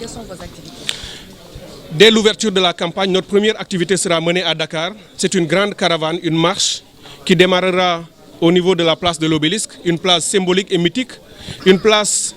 Quelles sont vos activités? Dès l'ouverture de la campagne, notre première activité sera menée à Dakar. C'est une grande caravane, une marche qui démarrera au niveau de la place de l'Obélisque, une place symbolique et mythique, une place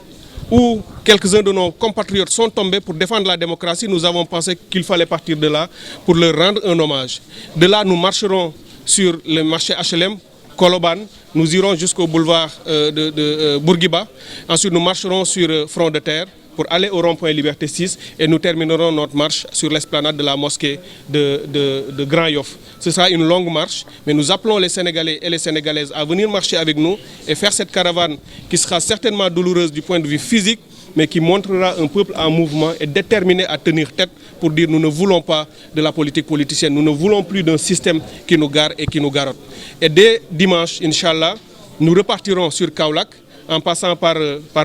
où quelques-uns de nos compatriotes sont tombés pour défendre la démocratie. Nous avons pensé qu'il fallait partir de là pour leur rendre un hommage. De là, nous marcherons sur le marché HLM, Koloban, nous irons jusqu'au boulevard de Bourguiba. Ensuite, nous marcherons sur Front de Terre pour aller au rond-point Liberté 6 et nous terminerons notre marche sur l'esplanade de la mosquée de Grand Yoff. Ce sera une longue marche, mais nous appelons les Sénégalais et les Sénégalaises à venir marcher avec nous et faire cette caravane qui sera certainement douloureuse du point de vue physique, mais qui montrera un peuple en mouvement et déterminé à tenir tête pour dire nous ne voulons pas de la politique politicienne, nous ne voulons plus d'un système qui nous gare et qui nous garotte. Et dès dimanche, Inch'Allah, nous repartirons sur Kaolack en passant par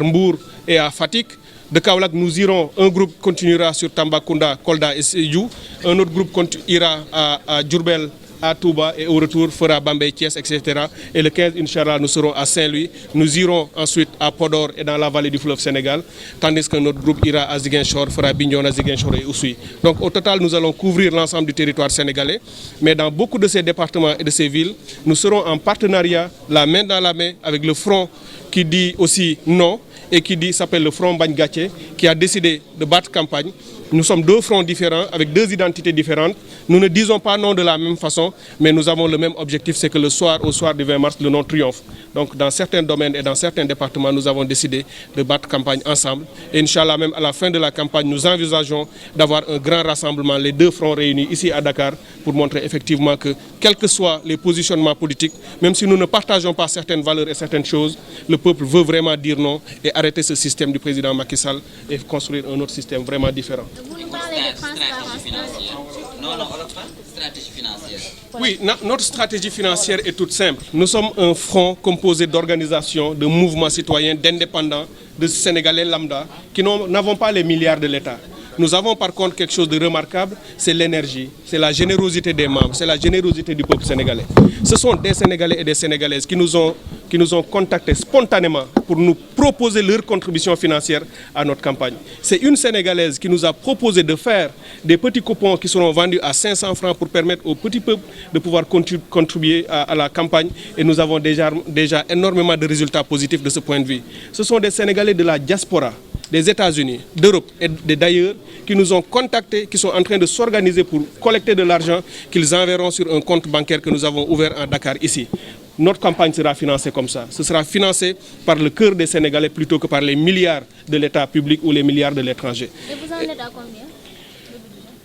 Mbour et à Fatick. De Kaolack, nous irons, un groupe continuera sur Tambacounda, Kolda et Sédhiou, un autre groupe ira à Diourbel, à Touba et au retour fera Bambey, Thiès, etc. Et le 15, Inch'Allah, nous serons à Saint-Louis. Nous irons ensuite à Podor et dans la vallée du fleuve Sénégal, tandis que notre groupe ira à Ziguinchor, fera Bignona, Ziguinchor et Oussouye. Donc au total, nous allons couvrir l'ensemble du territoire sénégalais. Mais dans beaucoup de ces départements et de ces villes, nous serons en partenariat, la main dans la main, avec le front qui dit aussi non et qui s'appelle le front Bagne-Gatché, qui a décidé de battre campagne. Nous sommes deux fronts différents, avec deux identités différentes. Nous ne disons pas non de la même façon, mais nous avons le même objectif, c'est que au soir du 20 mars, le non triomphe. Donc dans certains domaines et dans certains départements, nous avons décidé de battre campagne ensemble. Et Inch'Allah, même à la fin de la campagne, nous envisageons d'avoir un grand rassemblement, les deux fronts réunis ici à Dakar, pour montrer effectivement que, quels que soient les positionnements politiques, même si nous ne partageons pas certaines valeurs et certaines choses, le peuple veut vraiment dire non et arrêter ce système du président Macky Sall et construire un autre système vraiment différent. Vous nous parlez de transparence. Stratégie financière. Oui, notre stratégie financière est toute simple. Nous sommes un front composé d'organisations, de mouvements citoyens, d'indépendants, de Sénégalais lambda, qui n'avons pas les milliards de l'État. Nous avons par contre quelque chose de remarquable, c'est l'énergie, c'est la générosité des membres, c'est la générosité du peuple sénégalais. Ce sont des Sénégalais et des Sénégalaises qui nous ont contactés spontanément pour nous proposer leur contribution financière à notre campagne. C'est une Sénégalaise qui nous a proposé de faire des petits coupons qui seront vendus à 500 francs pour permettre au petit peuple de pouvoir contribuer à la campagne. Et nous avons déjà énormément de résultats positifs de ce point de vue. Ce sont des Sénégalais de la diaspora, des États-Unis, d'Europe et d'ailleurs qui nous ont contactés, qui sont en train de s'organiser pour collecter de l'argent qu'ils enverront sur un compte bancaire que nous avons ouvert à Dakar ici. Notre campagne sera financée comme ça. Ce sera financé par le cœur des Sénégalais plutôt que par les milliards de l'État public ou les milliards de l'étranger. Et vous en êtes à combien?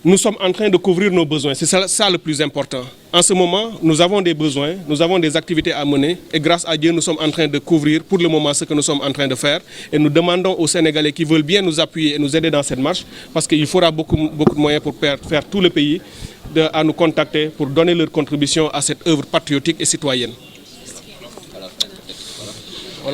Nous sommes en train de couvrir nos besoins. C'est ça le plus important. En ce moment, nous avons des besoins, nous avons des activités à mener et grâce à Dieu, nous sommes en train de couvrir pour le moment ce que nous sommes en train de faire. Et nous demandons aux Sénégalais qui veulent bien nous appuyer et nous aider dans cette marche parce qu'il faudra beaucoup de moyens pour faire tout le pays à nous contacter pour donner leur contribution à cette œuvre patriotique et citoyenne.